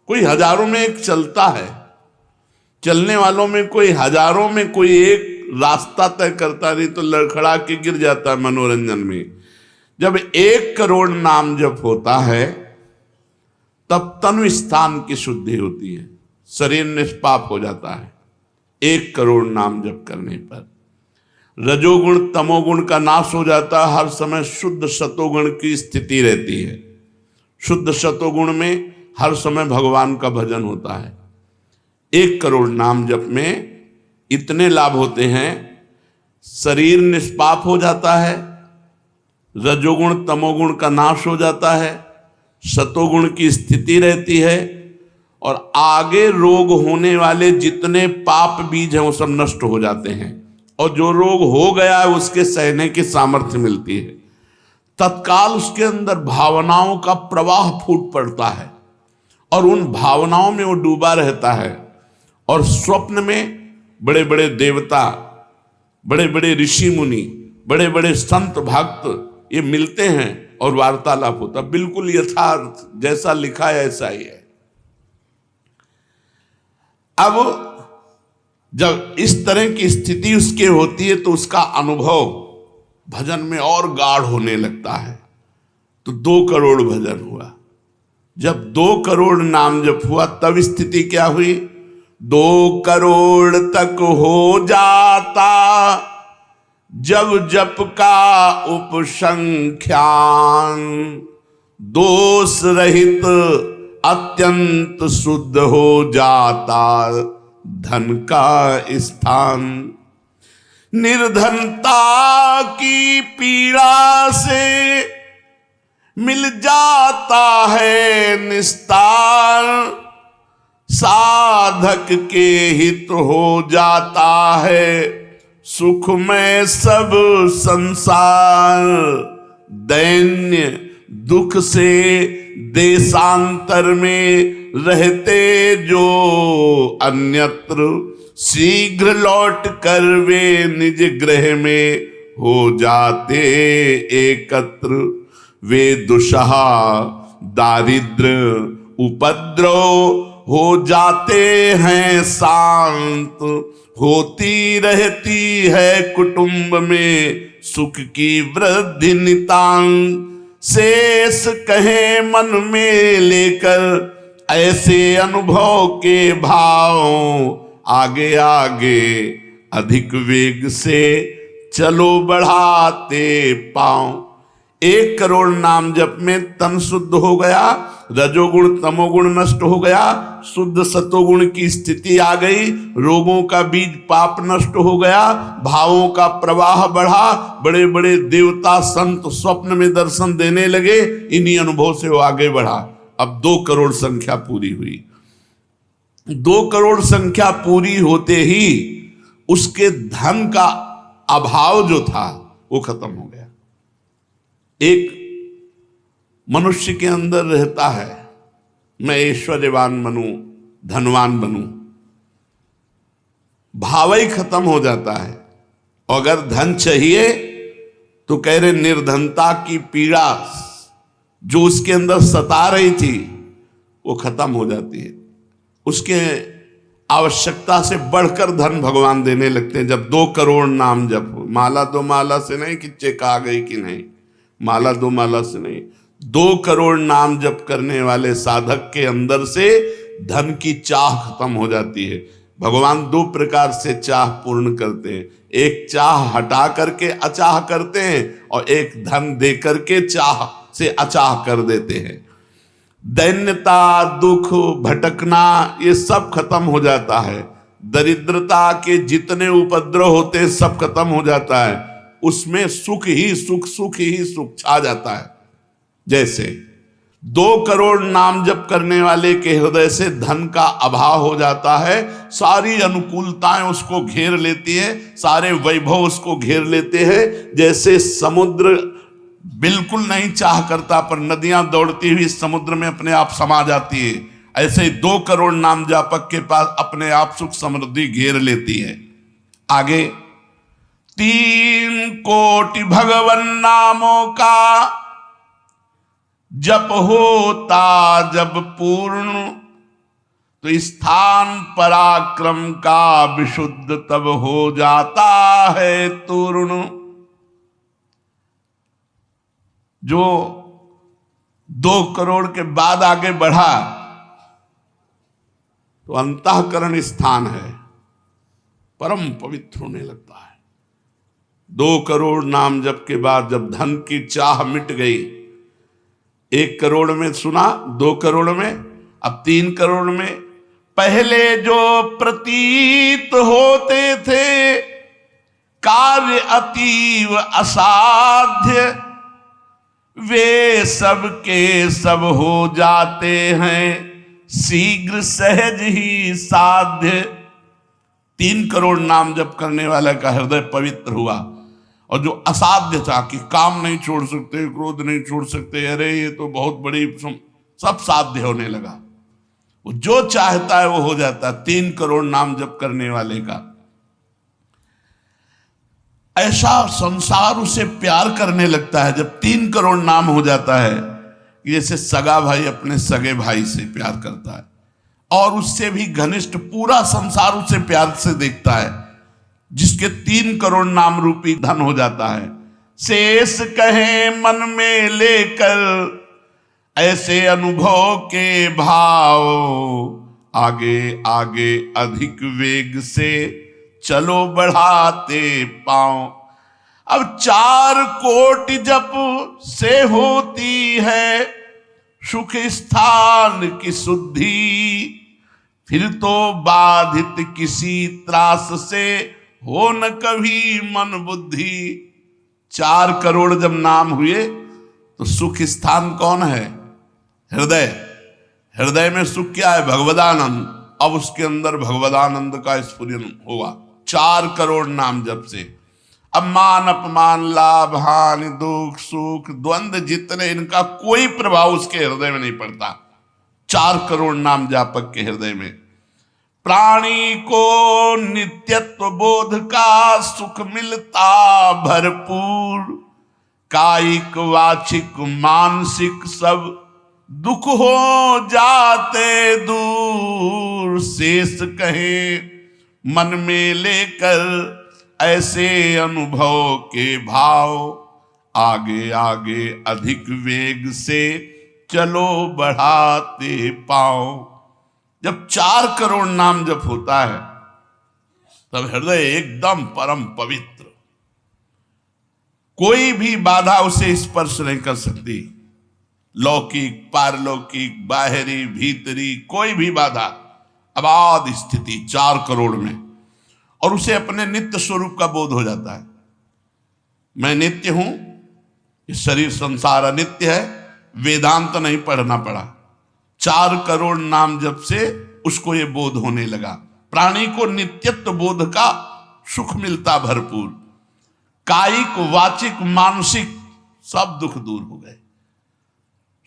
कोई हजारों में एक चलता है, चलने वालों में कोई हजारों में कोई एक रास्ता तय करता, नहीं तो लड़खड़ा के गिर जाता है मनोरंजन में। जब 1 करोड़ नाम जप होता है तब तनु स्थान की शुद्धि होती है, शरीर निष्पाप हो जाता है 1 करोड़ नाम जप करने पर। रजोगुण तमोगुण का नाश हो जाता है, हर समय शुद्ध सतोगुण की स्थिति रहती है। शुद्ध सतोगुण में हर समय भगवान का भजन होता है। 1 करोड़ नाम जप में इतने लाभ होते हैं, शरीर निष्पाप हो जाता है, रजोगुण तमोगुण का नाश हो जाता है, सतोगुण की स्थिति रहती है, और आगे रोग होने वाले जितने पाप बीज हैं वो सब नष्ट हो जाते हैं, और जो रोग हो गया है उसके सहने की सामर्थ्य मिलती है। तत्काल उसके अंदर भावनाओं का प्रवाह फूट पड़ता है और उन भावनाओं में वो डूबा रहता है, और स्वप्न में बड़े बड़े देवता, बड़े बड़े ऋषि मुनि, बड़े बड़े संत भक्त ये मिलते हैं और वार्तालाप होता, बिल्कुल यथार्थ जैसा लिखा है ऐसा ही है। अब जब इस तरह की स्थिति उसके होती है तो उसका अनुभव भजन में और गाढ़ होने लगता है। तो 2 करोड़ भजन हुआ। जब 2 करोड़ नाम जप हुआ तब स्थिति क्या हुई? 2 करोड़ तक हो जाता जब जप का उपसंख्यान, दोष रहित अत्यंत शुद्ध हो जाता धन का स्थान। निर्धनता की पीड़ा से मिल जाता है निस्तार, साधक के हित हो जाता है सुख में सब संसार। दैन्य दुख से देशांतर में रहते जो अन्यत्र, शीघ्र लौट कर वे निज गृह में हो जाते एकत्र। वे दुषहा दारिद्र उपद्रव हो जाते हैं शांत, होती रहती है कुटुंब में सुख की वृद्धि नितांत। शेष कहे मन में लेकर ऐसे अनुभव के भाव, आगे आगे अधिक वेग से चलो बढ़ाते पांव। 1 करोड़ नाम जप में तन शुद्ध हो गया, रजोगुण तमोगुण नष्ट हो गया, शुद्ध सतोगुण की स्थिति आ गई, रोगों का बीज पाप नष्ट हो गया, भावों का प्रवाह बढ़ा, बड़े बड़े देवता संत स्वप्न में दर्शन देने लगे। इन्हीं अनुभव से वो आगे बढ़ा। अब 2 करोड़ संख्या पूरी हुई। 2 करोड़ संख्या पूरी होते ही उसके धन का अभाव जो था वो खत्म हो गया। एक मनुष्य के अंदर रहता है, मैं ऐश्वर्यवान बनूं, धनवान बनूं, भाव ही खत्म हो जाता है। अगर धन चाहिए तो कह रहे निर्धनता की पीड़ा जो उसके अंदर सता रही थी वो खत्म हो जाती है। उसके आवश्यकता से बढ़कर धन भगवान देने लगते हैं। जब 2 करोड़ नाम जप हो, माला 2 माला से नहीं कि चेक आ गई कि नहीं, माला 2 माला से नहीं, 2 करोड़ नाम जप करने वाले साधक के अंदर से धन की चाह खत्म हो जाती है। भगवान 2 प्रकार से चाह पूर्ण करते हैं, एक चाह हटा करके अचाह करते हैं और एक धन दे करके चाह से अचाह कर देते हैं। दैन्यता, दुख, भटकना ये सब खत्म हो जाता है। दरिद्रता के जितने उपद्रव होते हैं सब खत्म हो जाता है। उसमें सुख ही सुख, सुख ही सुख छा जाता है। जैसे 2 करोड़ नाम जप करने वाले के हृदय से धन का अभाव हो जाता है, सारी अनुकूलताएं उसको घेर लेती है, सारे वैभव उसको घेर लेते हैं। जैसे समुद्र बिल्कुल नहीं चाह करता पर नदियां दौड़ती हुई समुद्र में अपने आप समा जाती है, ऐसे ही 2 करोड़ नाम जापक के पास अपने आप सुख समृद्धि घेर लेती है। आगे 3 कोटि भगवन नामों का जप होता जब पूर्ण, तो स्थान पराक्रम का विशुद्ध तब हो जाता है तूर्ण। जो 2 करोड़ के बाद आगे बढ़ा तो अंतःकरण स्थान है, परम पवित्र होने लगता है। 2 करोड़ नाम जप के बाद जब धन की चाह मिट गई, 1 करोड़ में सुना, 2 करोड़ में, अब 3 करोड़ में। पहले जो प्रतीत होते थे कार्य अतीव असाध्य, वे सब के सब हो जाते हैं शीघ्र सहज ही साध्य। 3 करोड़ नाम जप करने वाले का हृदय पवित्र हुआ, और जो असाध्य था कि काम नहीं छोड़ सकते, क्रोध नहीं छोड़ सकते, अरे ये तो बहुत बड़ी, सब साध्य होने लगा। वो जो चाहता है वो हो जाता है 3 करोड़ नाम जप करने वाले का। ऐसा संसार उसे प्यार करने लगता है जब 3 करोड़ नाम हो जाता है, जैसे सगा भाई अपने सगे भाई से प्यार करता है, और उससे भी घनिष्ठ पूरा संसार उसे प्यार से देखता है, जिसके 3 करोड़ नाम रूपी धन हो जाता है। शेष कहे मन में लेकर ऐसे अनुभव के भाव, आगे आगे अधिक वेग से चलो बढ़ाते पांव। अब 4 कोटि जप से होती है सुख स्थान की शुद्धि, फिर तो बाधित किसी त्रास से हो न कभी मन बुद्धि। 4 करोड़ जब नाम हुए तो सुख स्थान कौन है? हृदय। हृदय में सुख क्या है? भगवदानंद। अब उसके अंदर भगवदानंद का स्फुरन होगा 4 करोड़ नाम जप से। अब मान अपमान, लाभ हानि, दुख सुख, द्वंद्व जितने, इनका कोई प्रभाव उसके हृदय में नहीं पड़ता 4 करोड़ नाम जापक के हृदय में। प्राणी को नित्यत्व बोध का सुख मिलता भरपूर, कायिक वाचिक मानसिक सब दुख हो जाते दूर। शेष कहे मन में लेकर ऐसे अनुभव के भाव, आगे आगे अधिक वेग से चलो बढ़ाते पाओ। जब 4 करोड़ नाम जप होता है तब हृदय एकदम परम पवित्र, कोई भी बाधा उसे स्पर्श नहीं कर सकती। लौकिक, पारलौकिक, बाहरी, भीतरी, कोई भी बाधा, अबाध स्थिति 4 करोड़ में। और उसे अपने नित्य स्वरूप का बोध हो जाता है। मैं नित्य हूं, ये शरीर संसार अनित्य है, वेदांत नहीं पढ़ना पड़ा। 4 करोड़ नाम जप से उसको ये बोध होने लगा। प्राणी को नित्यत्व बोध का सुख मिलता भरपूर, कायिक वाचिक मानसिक सब दुख दूर हो गए।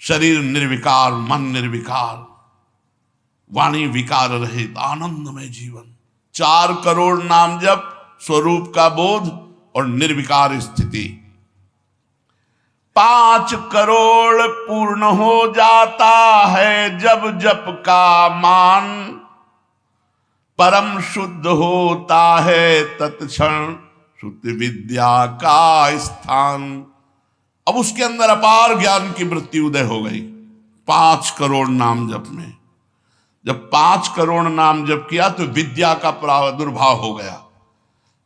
शरीर निर्विकार, मन निर्विकार, वाणी विकार रहित आनंदमय जीवन। 4 करोड़ नाम जप, स्वरूप का बोध और निर्विकार स्थिति। 5 करोड़ पूर्ण हो जाता है जब जप का मान, परम शुद्ध होता है तत्क्षण शुद्ध विद्या का स्थान। अब उसके अंदर अपार ज्ञान की वृत्ति उदय हो गई 5 करोड़ नाम जप में। जब 5 करोड़ नाम जप किया तो विद्या का प्रादुर्भाव हो गया।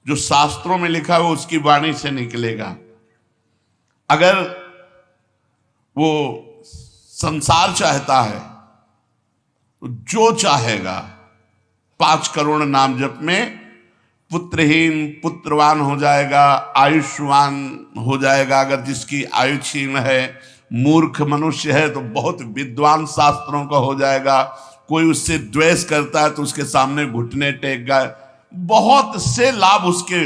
जो शास्त्रों में लिखा है वो उसकी वाणी से निकलेगा। अगर वो संसार चाहता है तो जो चाहेगा 5 करोड़ नाम जप में पुत्रहीन पुत्रवान हो जाएगा, आयुष्मान हो जाएगा। अगर जिसकी आयु क्षीण है, मूर्ख मनुष्य है तो बहुत विद्वान शास्त्रों का हो जाएगा। कोई उससे द्वेष करता है तो उसके सामने घुटने टेक गए। बहुत से लाभ उसके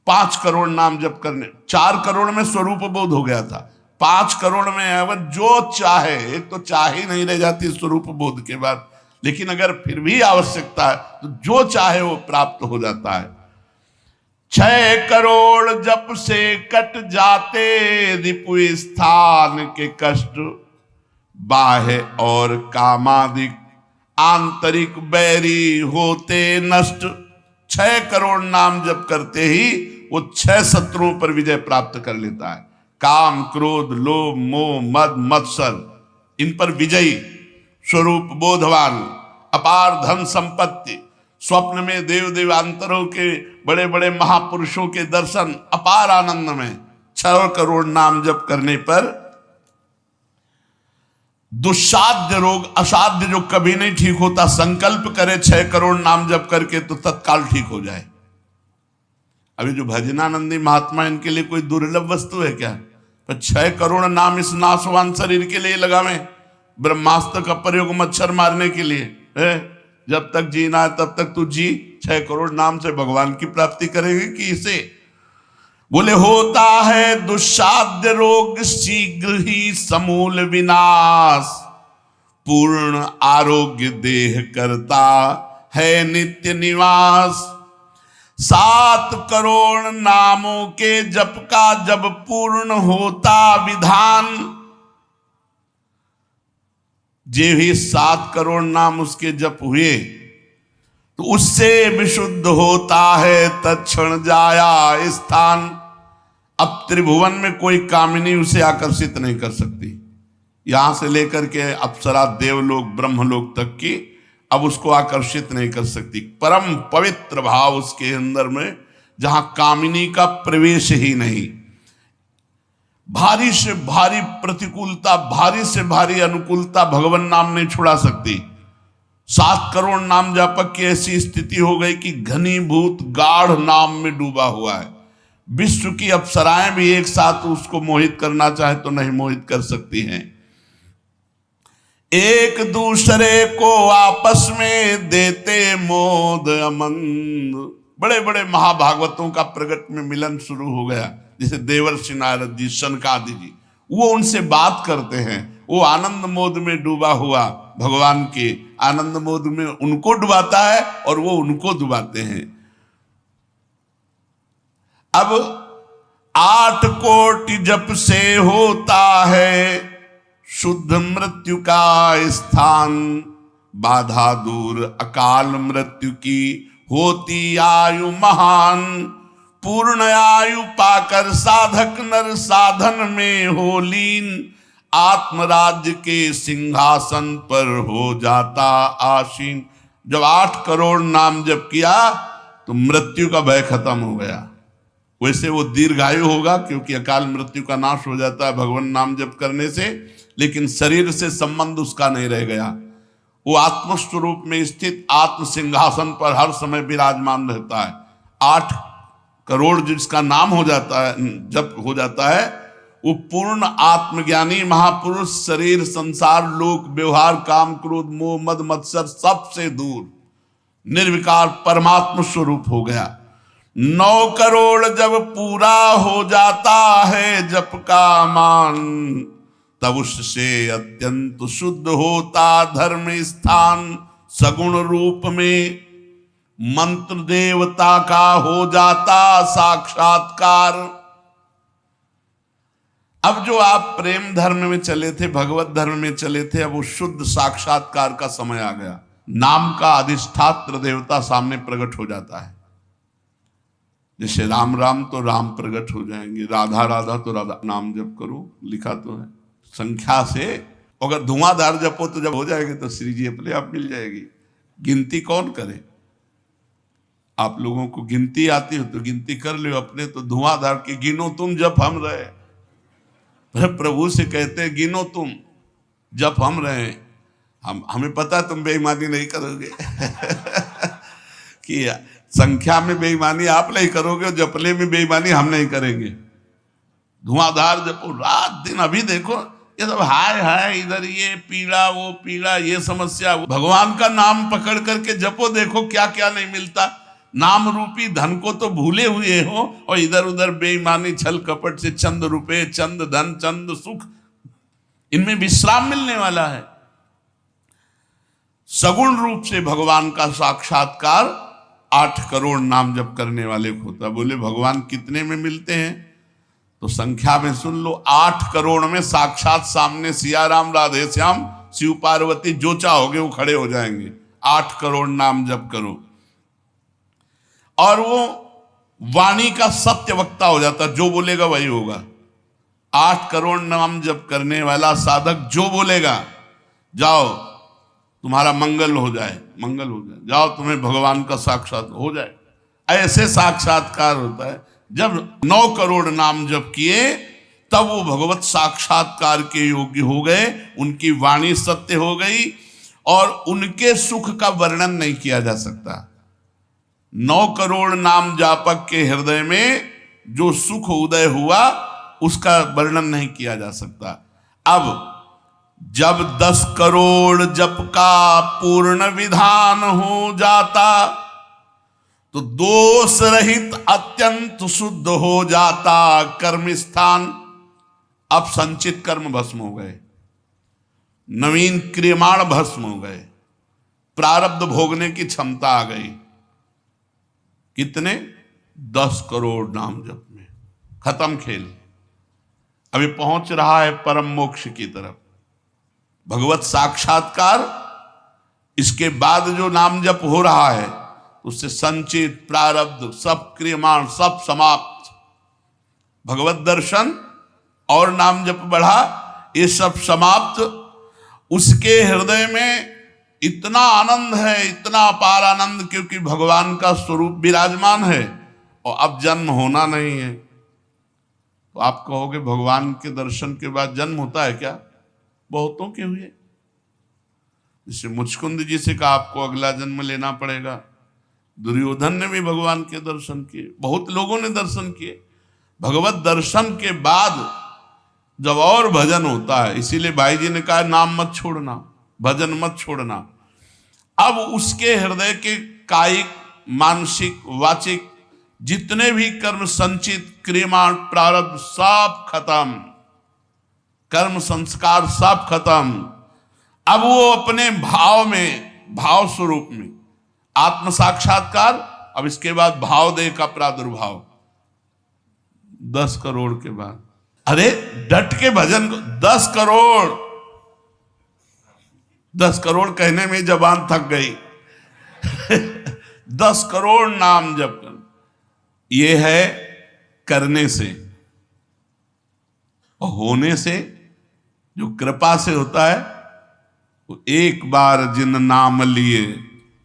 5 करोड़ नाम जप करने। 4 करोड़ में स्वरूप बोध हो गया था, 5 करोड़ में अगर जो चाहे, एक तो चाह ही नहीं रह जाती स्वरूप बोध के बाद, लेकिन अगर फिर भी आवश्यकता है तो जो चाहे वो प्राप्त हो जाता है। 6 करोड़ जप से कट जाते रिपु स्थान के कष्ट, बाह्य और कामादिक आंतरिक बैरी होते नष्ट। 6 करोड़ नाम जप करते ही वो 6 शत्रुओं पर विजय प्राप्त कर लेता है। काम, क्रोध, लोभ, मोह, मद, मत्सर, इन पर विजयी स्वरूप बोधवान, अपार धन संपत्ति, स्वप्न में देव देवांतरों के बड़े बड़े महापुरुषों के दर्शन, अपार आनंद में 6 करोड़ नाम जप करने पर दुस्साध्य रोग, असाध्य जो कभी नहीं ठीक होता, संकल्प करे 6 करोड़ नाम जप करके तो तत्काल ठीक हो जाए। अभी जो भजनानंदी महात्मा, इनके लिए कोई दुर्लभ वस्तु है क्या? पर 6 करोड़ नाम इस नाशवान शरीर के लिए लगावे। ब्रह्मास्त्र का प्रयोग मच्छर मारने के लिए है। जब तक जीना है तब तक तू जी, 6 करोड़ नाम से भगवान की प्राप्ति करेंगे कि इसे? बोले होता है दुस्साध्य रोग शीघ्र ही समूल विनाश, पूर्ण आरोग्य देह करता है नित्य निवास। 7 करोड़ नामों के जप का जब पूर्ण होता विधान, जे भी 7 करोड़ नाम उसके जप हुए तो उससे विशुद्ध होता है तत्क्षण जाया स्थान। अब त्रिभुवन में कोई कामिनी उसे आकर्षित नहीं कर सकती। यहां से लेकर के अप्सरा, देवलोक, ब्रह्मलोक तक की अब उसको आकर्षित नहीं कर सकती। परम पवित्र भाव उसके अंदर में, जहां कामिनी का प्रवेश ही नहीं। भारी से भारी प्रतिकूलता, भारी से भारी अनुकूलता भगवान नाम नहीं छुड़ा सकती। 7 करोड़ नाम जापक की ऐसी स्थिति हो गई कि घनीभूत गाढ़ नाम में डूबा हुआ है। विश्व की अप्सराएं भी एक साथ उसको मोहित करना चाहे तो नहीं मोहित कर सकती हैं। एक दूसरे को आपस में देते मोद अमंद। बड़े बड़े महाभागवतों का प्रगट में मिलन शुरू हो गया, जैसे देवर्षि नारद जी, सनकादि जी, वो उनसे बात करते हैं। वो आनंद मोद में डूबा हुआ भगवान के आनंद मोद में उनको डुबाता है और वो उनको डुबाते हैं। अब 8 कोटि जप से होता है शुद्ध मृत्यु का स्थान, बाधा दूर अकाल मृत्यु की होती आयु महान। पूर्ण आयु पाकर साधक नर साधन में हो लीन, आत्मराज्य के सिंहासन पर हो जाता आसीन। जब 8 करोड़ नाम जप किया तो मृत्यु का भय खत्म हो गया। वैसे वो दीर्घायु होगा क्योंकि अकाल मृत्यु का नाश हो जाता है भगवान नाम जप करने से, लेकिन शरीर से संबंध उसका नहीं रह गया। वो आत्मस्वरूप में स्थित आत्म सिंहासन पर हर समय विराजमान रहता है। 8 करोड़ जिसका नाम हो जाता है, जप हो जाता है, वो पूर्ण आत्मज्ञानी महापुरुष शरीर, संसार, लोक, व्यवहार, काम, क्रोध, मोह, मद, मत्सर सबसे दूर निर्विकार परमात्म स्वरूप हो गया। 9 करोड़ जब पूरा हो जाता है जप का मान, तब उससे अत्यंत शुद्ध होता धर्म स्थान। सगुण रूप में मंत्र देवता का हो जाता साक्षात्कार। अब जो आप प्रेम धर्म में चले थे, भगवत धर्म में चले थे, अब वो शुद्ध साक्षात्कार का समय आ गया। नाम का अधिष्ठात्र देवता सामने प्रकट हो जाता है। जैसे राम राम तो राम प्रकट हो जाएंगे, राधा राधा तो राधा। नाम जप करो, लिखा तो है संख्या से। अगर धुआंधार जपो तो जब हो जाएगी तो श्री जी अपने आप मिल जाएगी। गिनती कौन करे? आप लोगों को गिनती आती हो तो गिनती कर लो अपने। तो धुआंधार के गिनो तुम जप हम रहे। प्रभु से कहते हैं गिनो तुम जप हम रहे। हमें पता है तुम बेईमानी नहीं करोगे कि संख्या में बेईमानी आप नहीं करोगे और जपले में बेईमानी हम नहीं करेंगे। धुआंधार जपो रात दिन। अभी देखो ये सब हाय हाय, इधर ये पीड़ा वो पीड़ा, ये समस्या। भगवान का नाम पकड़ करके जपो, देखो क्या क्या नहीं मिलता। नाम रूपी धन को तो भूले हुए हो और इधर उधर बेईमानी छल कपट से चंद रुपए, चंद धन, चंद सुख, इनमें विश्राम मिलने वाला है। सगुण रूप से भगवान का साक्षात्कार 8 करोड़ नाम जप करने वाले को होता। बोले भगवान कितने में मिलते हैं? तो संख्या में सुन लो, 8 करोड़ में साक्षात सामने सिया राम राधे श्याम शिव पार्वती जो चाहोगे वो खड़े हो जाएंगे। 8 करोड़ नाम जप करो और वो वाणी का सत्य वक्ता हो जाता, जो बोलेगा वही होगा। 8 करोड़ नाम जप करने वाला साधक जो बोलेगा, जाओ तुम्हारा मंगल हो जाए, मंगल हो जाए, जाओ तुम्हें भगवान का साक्षात हो जाए। ऐसे साक्षात्कार होता है। जब 9 करोड़ नाम जप किए तब वो भगवत साक्षात्कार के योग्य हो गए, उनकी वाणी सत्य हो गई और उनके सुख का वर्णन नहीं किया जा सकता। 9 करोड़ नाम जापक के हृदय में जो सुख उदय हुआ उसका वर्णन नहीं किया जा सकता। अब जब 10 करोड़ जप का पूर्ण विधान हो जाता तो दोष रहित अत्यंत शुद्ध हो जाता कर्म स्थान। अब संचित कर्म भस्म हो गए, नवीन क्रियमाण भस्म हो गए, प्रारब्ध भोगने की क्षमता आ गई। कितने? 10 करोड़ नाम जप में खत्म खेल। अभी पहुंच रहा है परम मोक्ष की तरफ, भगवत साक्षात्कार। इसके बाद जो नाम जप हो रहा है उससे संचित प्रारब्ध सब क्रियमाण सब समाप्त। भगवत दर्शन और नाम जप बढ़ा, ये सब समाप्त। उसके हृदय में इतना आनंद है, इतना अपार आनंद, क्योंकि भगवान का स्वरूप विराजमान है और अब जन्म होना नहीं है। तो आप कहोगे भगवान के दर्शन के बाद जन्म होता है क्या? बहुतों के हुए। जैसे मुचकुंद जी से कहा आपको अगला जन्म लेना पड़ेगा। दुर्योधन ने भी भगवान के दर्शन किए, बहुत लोगों ने दर्शन किए। भगवत दर्शन के बाद जब और भजन होता है, इसीलिए भाई जी ने कहा नाम मत छोड़ना, भजन मत छोड़ना। अब उसके हृदय के कायिक मानसिक वाचिक जितने भी कर्म संचित क्रियमाण प्रारब्ध सब खत्म, कर्म संस्कार सब खत्म। अब वो अपने भाव में, भाव स्वरूप में आत्म साक्षात्कार। अब इसके बाद भाव देह का प्रादुर्भाव 10 करोड़ के बाद। अरे डट के भजन को 10 करोड़, 10 करोड़ कहने में जबान थक गई। 10 करोड़ नाम जप कर, ये है करने से और होने से। जो कृपा से होता है वो एक बार जिन नाम लिए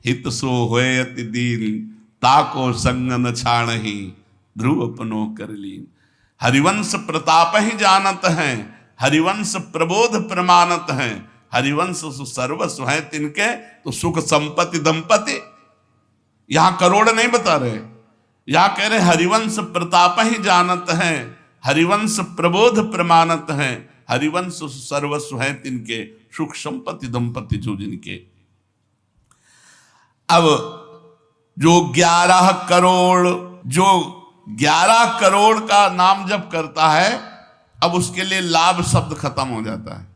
हित सो होए अति दीन, ताको संग न छाणहि ध्रुव अपनो कर लीन। हरिवंश प्रताप ही जानत हैं, हरिवंश प्रबोध प्रमाणत हैं, हरिवंश सर्वस्व है तिनके, तो सुख संपत्ति दंपति। यहां करोड़ नहीं बता रहे, यहां कह रहे हरिवंश प्रताप ही जानत हैं, हरिवंश प्रबोध प्रमाणत हैं, हरिवंश सर्वस्व है तिनके, सुख संपत्ति दंपति जो जिनके। अब जो 11 करोड़, जो 11 करोड़ का नाम जप करता है, अब उसके लिए लाभ शब्द खत्म हो जाता है।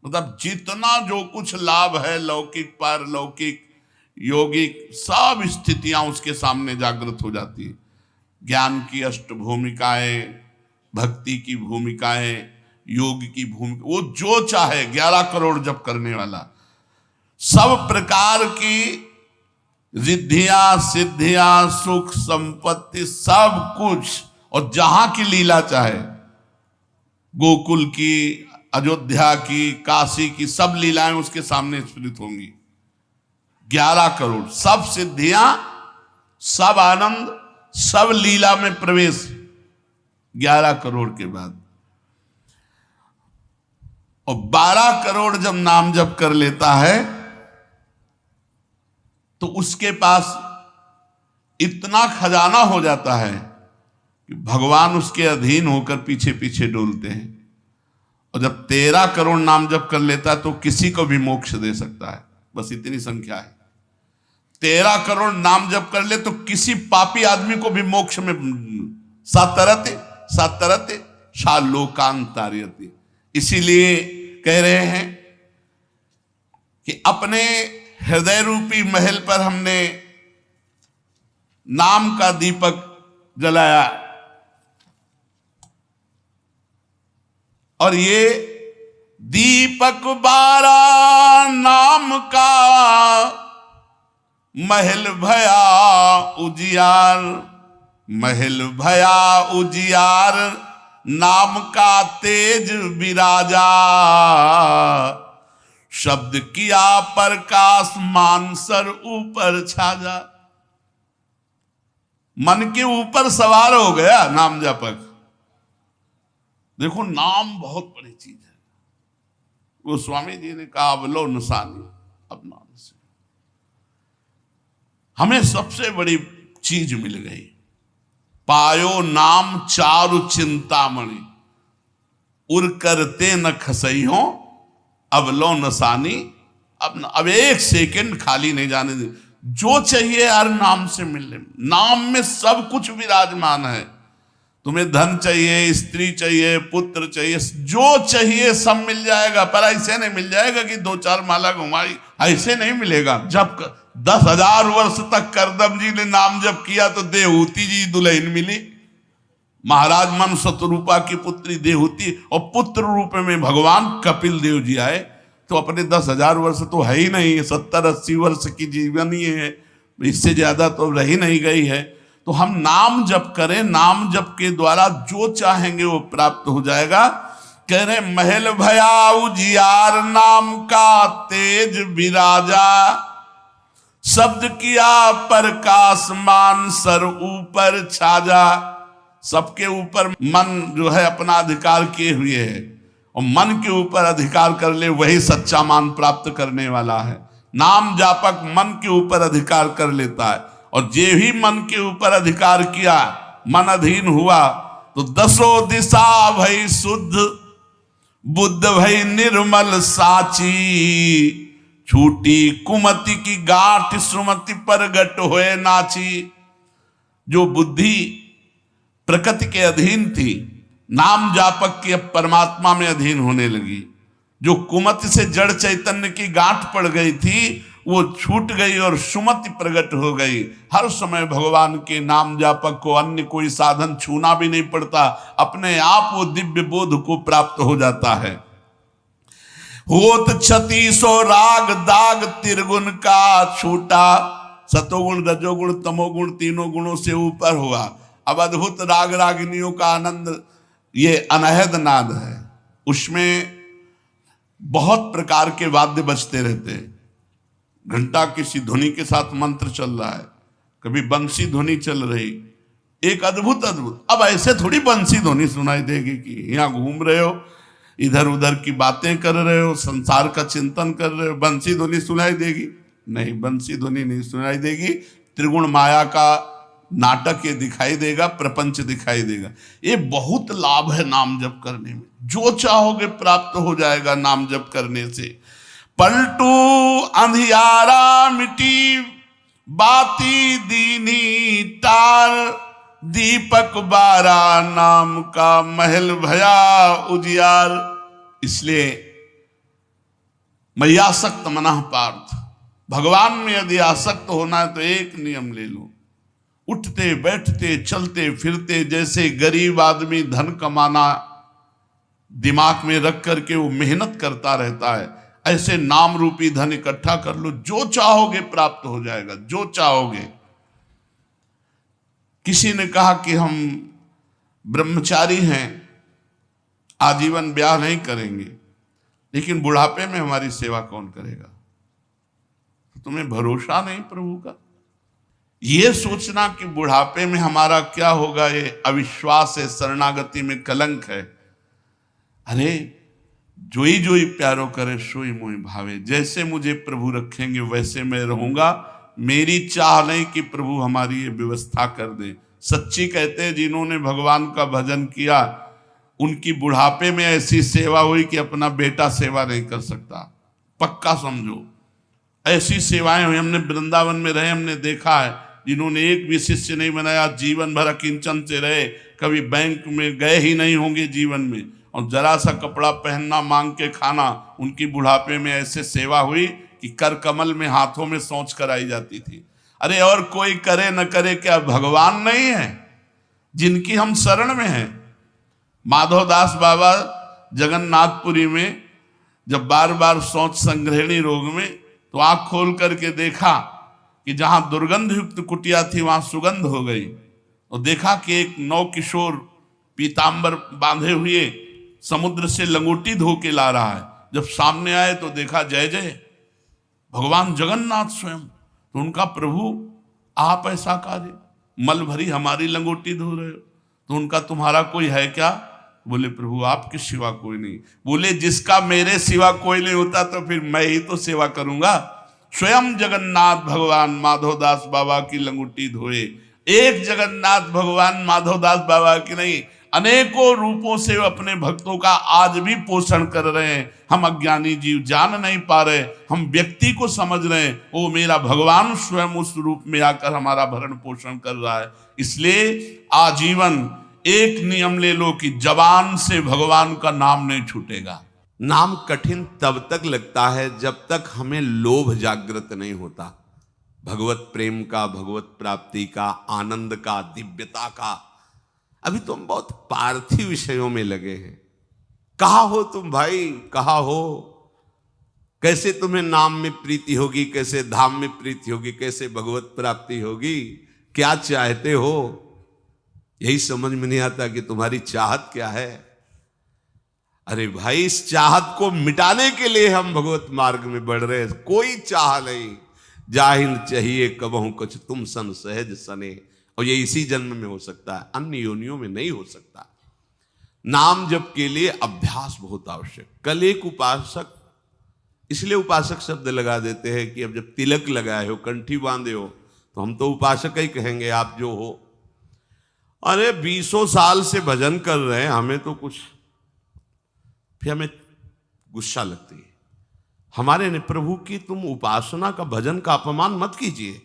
मतलब जितना जो कुछ लाभ है, लौकिक पारलौकिक योगिक, सब स्थितियां उसके सामने जागृत हो जाती है। ज्ञान की अष्ट भूमिकाएं, भक्ति की भूमिकाएं, योग की भूमिका, वो जो चाहे 11 करोड़ जप करने वाला सब प्रकार की रिद्धियां सिद्धियां सुख संपत्ति सब कुछ, और जहां की लीला चाहे, गोकुल की, अयोध्या की, काशी की सब लीलाएं उसके सामने स्फुरित होंगी। 11 करोड़ सब सिद्धियां सब आनंद सब लीला में प्रवेश 11 करोड़ के बाद। और 12 करोड़ जब नाम जप कर लेता है तो उसके पास इतना खजाना हो जाता है कि भगवान उसके अधीन होकर पीछे पीछे डोलते हैं। और जब 13 करोड़ नाम जप कर लेता है तो किसी को भी मोक्ष दे सकता है, बस इतनी संख्या है। 13 करोड़ नाम जप कर ले तो किसी पापी आदमी को भी मोक्ष में सातरते सातरते शालोकांतार्यते। इसीलिए कह रहे हैं कि अपने हृदय रूपी महल पर हमने नाम का दीपक जलाया, और ये दीपक बारा नाम का महल भया उजियार, महल भया उजियार नाम का तेज विराजा, शब्द किया प्रकाश मानसर ऊपर छाजा। मन के ऊपर सवार हो गया नाम जपक। देखो नाम बहुत बड़ी चीज है। वो स्वामी जी ने कहा अब लो निशानी, अब नाम से हमें सबसे बड़ी चीज मिल गई। पायो नाम चारु चिंतामणि, उर करते न खसई हो, अब लो निशानी। अब एक सेकंड खाली नहीं जाने दे। जो चाहिए हर नाम से मिलने, नाम में सब कुछ विराजमान है। तुम्हें धन चाहिए, स्त्री चाहिए, पुत्र चाहिए, जो चाहिए सब मिल जाएगा। पर ऐसे नहीं मिल जाएगा कि 2-4 माला घुमाई, ऐसे नहीं मिलेगा। जब 10,000 वर्ष तक करदम जी ने नाम जप किया तो देहूती जी दुल्हन मिली। महाराज मन शतरूपा की पुत्री देहूती, और पुत्र रूप में भगवान कपिल देव जी आए। तो अपने 10,000 वर्ष तो है ही नहीं, 70-80 वर्ष की जीवनी है, इससे ज्यादा तो रही नहीं गई है। तो हम नाम जप करें, नाम जप के द्वारा जो चाहेंगे वो प्राप्त हो जाएगा। कह रहे महल भया उजियार नाम का तेज विराजा, शब्द किया प्रकाश मान सर ऊपर छाजा। सबके ऊपर मन जो है अपना अधिकार किए हुए है, और मन के ऊपर अधिकार कर ले वही सच्चा मान प्राप्त करने वाला है। नाम जापक मन के ऊपर अधिकार कर लेता है, और जे ही मन के ऊपर अधिकार किया, मन अधीन हुआ, तो 10 दिशा भई शुद्ध, बुद्ध भई निर्मल साची। छूटी कुमति की गांठ सुमति प्रगट होए नाची। जो बुद्धि प्रकृति के अधीन थी, नाम जापक के परमात्मा में अधीन होने लगी। जो कुमति से जड़ चैतन्य की गांठ पड़ गई थी वो छूट गई और सुमति प्रकट हो गई। हर समय भगवान के नाम जापक को अन्य कोई साधन छूना भी नहीं पड़ता, अपने आप वो दिव्य बोध को प्राप्त हो जाता है। होत 3600 राग दाग त्रिगुण का छूटा। सतोगुण रजोगुण तमोगुण तीनों गुणों से ऊपर हुआ। अब अद्भुत राग रागिनियों का आनंद ये अनहद नाद है। उसमें बहुत प्रकार के वाद्य बजते रहते हैं। घंटा किसी ध्वनि के साथ मंत्र चल रहा है, कभी बंसी ध्वनि चल रही, एक अद्भुत। अब ऐसे थोड़ी बंसी ध्वनि सुनाई देगी कि यहाँ घूम रहे हो, इधर उधर की बातें कर रहे हो, संसार का चिंतन कर रहे हो, बंसी ध्वनि सुनाई देगी? नहीं, बंसी ध्वनि नहीं सुनाई देगी। त्रिगुण माया का नाटक ये दिखाई देगा, प्रपंच दिखाई देगा। ये बहुत लाभ है नाम जप करने में। जो चाहोगे प्राप्त हो जाएगा नाम जप करने से। पलटू अंधियारा मिटी बाती दीनी तार, दीपक बारा नाम का महल भया उजियार। इसलिए मय्यासक्त मनः पार्थ, भगवान में यदि आसक्त होना है तो एक नियम ले लो। उठते बैठते चलते फिरते जैसे गरीब आदमी धन कमाना दिमाग में रख करके वो मेहनत करता रहता है, ऐसे नाम रूपी धन इकट्ठा कर लो। जो चाहोगे प्राप्त हो जाएगा, जो चाहोगे। किसी ने कहा कि हम ब्रह्मचारी हैं, आजीवन ब्याह नहीं करेंगे, लेकिन बुढ़ापे में हमारी सेवा कौन करेगा? तो तुम्हें भरोसा नहीं प्रभु का। ये सोचना कि बुढ़ापे में हमारा क्या होगा, ये अविश्वास है, शरणागति में कलंक है। अरे जोई जोई प्यारो करे सोई मोहि भावे। जैसे मुझे प्रभु रखेंगे वैसे मैं रहूंगा। मेरी चाह नहीं कि प्रभु हमारी ये व्यवस्था कर दे। सच्ची कहते हैं जिन्होंने भगवान का भजन किया उनकी बुढ़ापे में ऐसी सेवा हुई कि अपना बेटा सेवा नहीं कर सकता। पक्का समझो, ऐसी सेवाएं हुई। हमने वृंदावन में रहे, हमने देखा है जिन्होंने एक भी शिष्य नहीं बनाया, जीवन भर किंचन से रहे, कभी बैंक में गए ही नहीं होंगे जीवन में, और जरा सा कपड़ा पहनना, मांग के खाना। उनकी बुढ़ापे में ऐसे सेवा हुई कि कर कमल में हाथों में सोच कराई जाती थी। अरे और कोई करे न करे, क्या भगवान नहीं है जिनकी हम शरण में हैं? माधवदास बाबा जगन्नाथपुरी में जब बार बार शौच संग्रहणी रोग में, तो आंख खोल करके देखा कि जहां दुर्गंध युक्त कुटिया थी वहां सुगंध हो गई। और देखा कि एक नौ किशोर पीतांबर बांधे हुए समुद्र से लंगोटी धो के ला रहा है। जब सामने आए तो देखा जय जय भगवान जगन्नाथ स्वयं। तो उनका प्रभु आप ऐसा कार्य, मल भरी हमारी लंगोटी धो रहे हो, तो उनका तुम्हारा कोई है क्या? बोले प्रभु आपके सिवा कोई नहीं। बोले जिसका मेरे सिवा कोई नहीं होता तो फिर मैं ही तो सेवा करूंगा। स्वयं जगन्नाथ भगवान माधवदास बाबा की लंगोटी धोए। एक जगन्नाथ भगवान माधवदास बाबा की नहीं, अनेकों रूपों से अपने भक्तों का आज भी पोषण कर रहे हैं। हम अज्ञानी जीव जान नहीं पा रहे, हम व्यक्ति को समझ रहे हैं, वो मेरा भगवान स्वयं उस रूप में आकर हमारा भरण पोषण कर रहा है। इसलिए आजीवन एक नियम ले लो कि जबान से भगवान का नाम नहीं छूटेगा। नाम कठिन तब तक लगता है जब तक हमें लोभ जागृत नहीं होता, भगवत प्रेम का, भगवत प्राप्ति का, आनंद का, दिव्यता का। अभी तुम बहुत पार्थिव विषयों में लगे हैं। कहाँ हो तुम भाई, कहाँ हो? कैसे तुम्हें नाम में प्रीति होगी, कैसे धाम में प्रीति होगी, कैसे भगवत प्राप्ति होगी? क्या चाहते हो? यही समझ में नहीं आता कि तुम्हारी चाहत क्या है। अरे भाई, इस चाहत को मिटाने के लिए हम भगवत मार्ग में बढ़ रहे हैं। कोई चाह नहीं, जाहिल चाहिए कबहू कुछ तुम सन सहज सने। और ये इसी जन्म में हो सकता है, अन्य योनियों में नहीं हो सकता। नाम जप के लिए अभ्यास बहुत आवश्यक। कल एक उपासक, इसलिए उपासक शब्द लगा देते हैं कि अब जब तिलक लगाए हो, कंठी बांधे हो, तो हम तो उपासक ही कहेंगे आप जो हो। अरे 20 साल से भजन कर रहे हैं, हमें तो कुछ, फिर हमें गुस्सा लगती है हमारे ने प्रभु की। तुम उपासना का, भजन का अपमान मत कीजिए।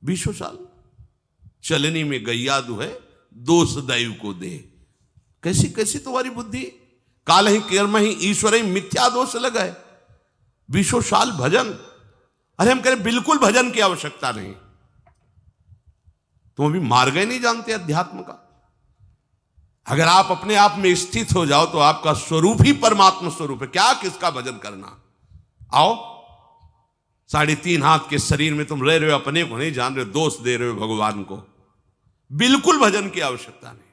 20 साल चलनी में गैया दुहे, दोष दैव को दे। कैसी कैसी तुम्हारी बुद्धि? काल ही कर्म ही ईश्वर ही मिथ्या दोष लगाए। 20 साल भजन। अरे हम कह रहे बिल्कुल भजन की आवश्यकता नहीं। तुम अभी मार्ग ही नहीं जानते अध्यात्म का। अगर आप अपने आप में स्थित हो जाओ तो आपका स्वरूप ही परमात्मा स्वरूप है। क्या किसका भजन करना? आओ, 3.5 हाथ के शरीर में तुम रह रहे हो, अपने को नहीं जान रहे हो, दोष दे रहे हो भगवान को। बिल्कुल भजन की आवश्यकता नहीं,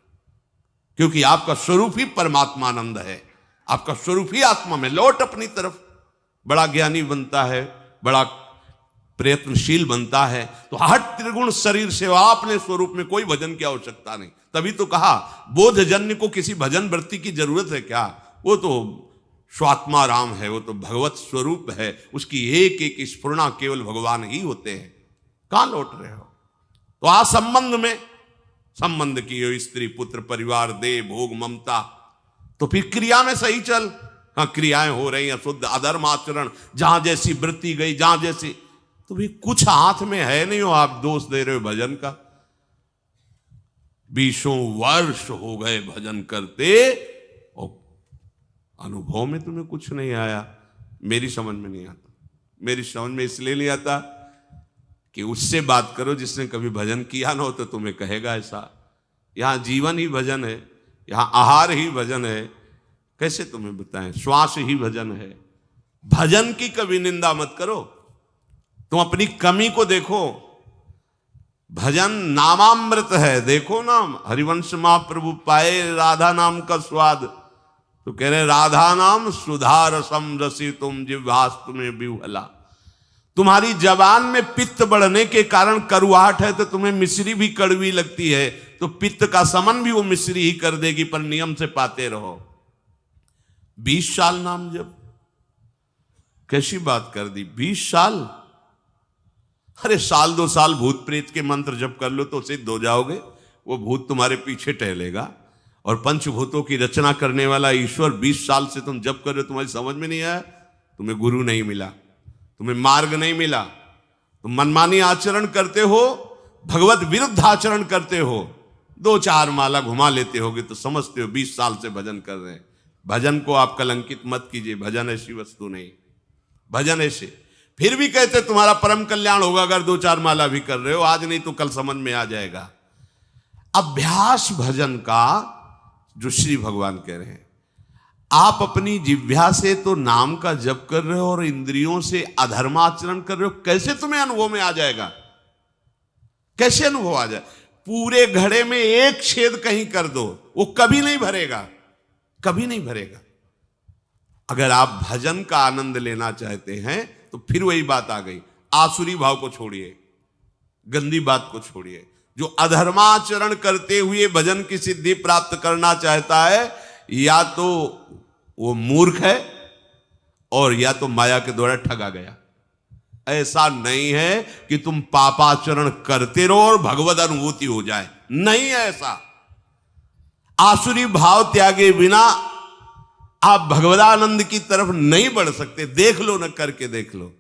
क्योंकि आपका स्वरूप ही परमात्मानंद है। आपका स्वरूप ही आत्मा में। लौट अपनी तरफ। बड़ा ज्ञानी बनता है, बड़ा प्रयत्नशील बनता है, तो हट त्रिगुण शरीर से अपने स्वरूप में कोई भजन की आवश्यकता नहीं। तभी तो कहा बोधजन्य को किसी भजन वृत्ति की जरूरत है क्या? वो तो स्वात्मा राम है, वो तो भगवत स्वरूप है। उसकी एक एक स्फुरना केवल भगवान ही होते हैं। कहां लौट रहे हो? तो आ संबंध में संबंध की हो, स्त्री पुत्र परिवार दे भोग ममता, तो फिर क्रिया में सही चल। हाँ, क्रियाएं हो रही हैं शुद्ध, अधर्म आचरण, जहां जैसी वृत्ति गई, जहां जैसी, तो भी कुछ हाथ में है नहीं हो, आप दोष दे रहे हो भजन का। 20 वर्ष हो गए भजन करते और अनुभव में तुम्हें कुछ नहीं आया। मेरी समझ में नहीं आता। मेरी समझ में इसलिए नहीं आता कि उससे बात करो जिसने कभी भजन किया ना हो, तो तुम्हें कहेगा ऐसा। यहां जीवन ही भजन है, यहां आहार ही भजन है। कैसे तुम्हें बताएं? श्वास ही भजन है। भजन की कभी निंदा मत करो। तुम अपनी कमी को देखो। भजन नामामृत है। देखो नाम, हरिवंश महाप्रभु पाए राधा नाम का स्वाद, तो कह रहे राधा नाम सुधा रसम रसी तुम जिह्वास्तु में विह्वला। तुम्हारी जबान में पित्त बढ़ने के कारण करुआहट है, तो तुम्हें मिश्री भी कड़वी लगती है, तो पित्त का समन भी वो मिश्री ही कर देगी, पर नियम से पाते रहो। 20 साल नाम जप, कैसी बात कर दी? 20 साल? अरे 1-2 साल भूत प्रेत के मंत्र जप कर लो तो सिद्ध हो जाओगे। वो भूत तुम्हारे पीछे टहलेगा। और पंचभूतों की रचना करने वाला ईश्वर 20 साल से तुम जप कर रहे हो, तुम्हारी समझ में नहीं आया? तुम्हें गुरु नहीं मिला, तुम्हें मार्ग नहीं मिला, तुम मनमानी आचरण करते हो, भगवत विरुद्ध आचरण करते हो, 2-4 माला घुमा लेते होगे तो समझते हो 20 साल से भजन कर रहे हैं। भजन को आप कलंकित मत कीजिए। भजन ऐसी वस्तु नहीं। भजन ऐसे, फिर भी कहते तुम्हारा परम कल्याण होगा अगर 2-4 माला भी कर रहे हो। आज नहीं तो कल समझ में आ जाएगा। अभ्यास भजन का जो श्री भगवान कह रहे हैं, आप अपनी जिह्वा से तो नाम का जप कर रहे हो और इंद्रियों से अधर्माचरण कर रहे हो, कैसे तुम्हें अनुभव में आ जाएगा? कैसे अनुभव आ जाए? पूरे घड़े में एक छेद कहीं कर दो, वो कभी नहीं भरेगा, कभी नहीं भरेगा। अगर आप भजन का आनंद लेना चाहते हैं तो फिर वही बात आ गई, आसुरी भाव को छोड़िए, गंदी बात को छोड़िए। जो अधर्माचरण करते हुए भजन की सिद्धि प्राप्त करना चाहता है, या तो वो मूर्ख है और या तो माया के द्वारा ठगा गया। ऐसा नहीं है कि तुम पापाचरण करते रहो और भगवत अनुभूति हो जाए, नहीं है ऐसा। आसुरी भाव त्यागे बिना आप भगवदानंद की तरफ नहीं बढ़ सकते। देख लो, न करके देख लो।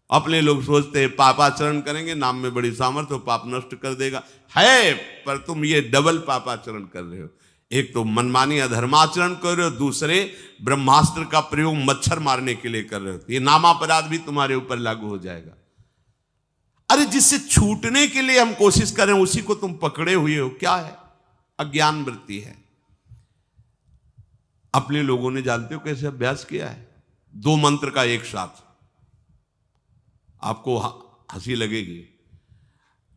अपने लोग सोचते हैं पापाचरण करेंगे, नाम में बड़ी सामर्थ्य हो, पाप नष्ट कर देगा, है, पर तुम ये डबल पापाचरण कर रहे हो। एक तो मनमानी अधर्माचरण कर रहे हो, दूसरे ब्रह्मास्त्र का प्रयोग मच्छर मारने के लिए कर रहे हो। ये नामापराध भी तुम्हारे ऊपर लागू हो जाएगा। अरे जिससे छूटने के लिए हम कोशिश करें उसी को तुम पकड़े हुए हो, क्या है? अज्ञान वृत्ति है। अपने लोगों ने जानते हो कैसे अभ्यास किया है? 2 मंत्र का एक साथ। आपको हंसी लगेगी।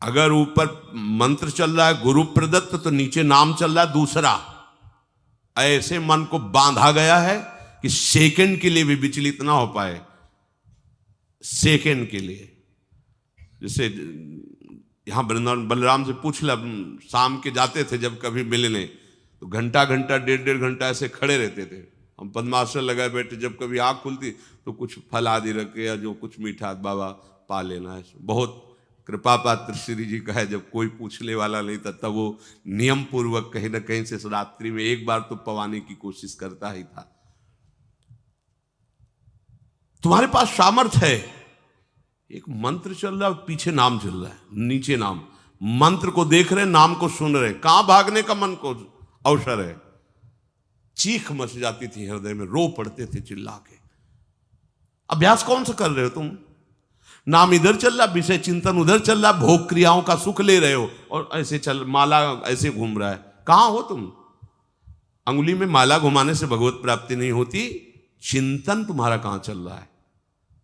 अगर ऊपर मंत्र चल रहा है गुरु प्रदत्त, तो नीचे नाम चल रहा है दूसरा। ऐसे मन को बांधा गया है कि सेकंड के लिए भी विचलित ना हो पाए, सेकंड के लिए। जैसे यहां वृंदावन बलराम से पूछ ला, शाम के जाते थे जब कभी मिलने, तो घंटा घंटा 1.5 घंटा ऐसे खड़े रहते थे। हम पद्मासन लगाए बैठे, जब कभी आँख खुलती तो कुछ फल आदि रखे या जो कुछ मीठा, बाबा पा लेना है। बहुत कृपा पात्र श्री जी का है, जब कोई पूछने वाला नहीं था तब वो नियम पूर्वक कहीं ना कहीं से रात्रि में एक बार तो पवाने की कोशिश करता ही था। तुम्हारे पास सामर्थ्य है, एक मंत्र चल रहा है, पीछे नाम चल रहा है, नीचे नाम। मंत्र को देख रहे, नाम को सुन रहे, कहां भागने का मन को अवसर है। चीख मच जाती थी हृदय में, रो पड़ते थे चिल्ला के। अभ्यास कौन सा कर रहे हो तुम? नाम इधर चल रहा, विषय चिंतन उधर चल रहा, भोग क्रियाओं का सुख ले रहे हो, और ऐसे चल माला ऐसे घूम रहा है। कहां हो तुम? अंगुली में माला घुमाने से भगवत प्राप्ति नहीं होती। चिंतन तुम्हारा कहां चल रहा है?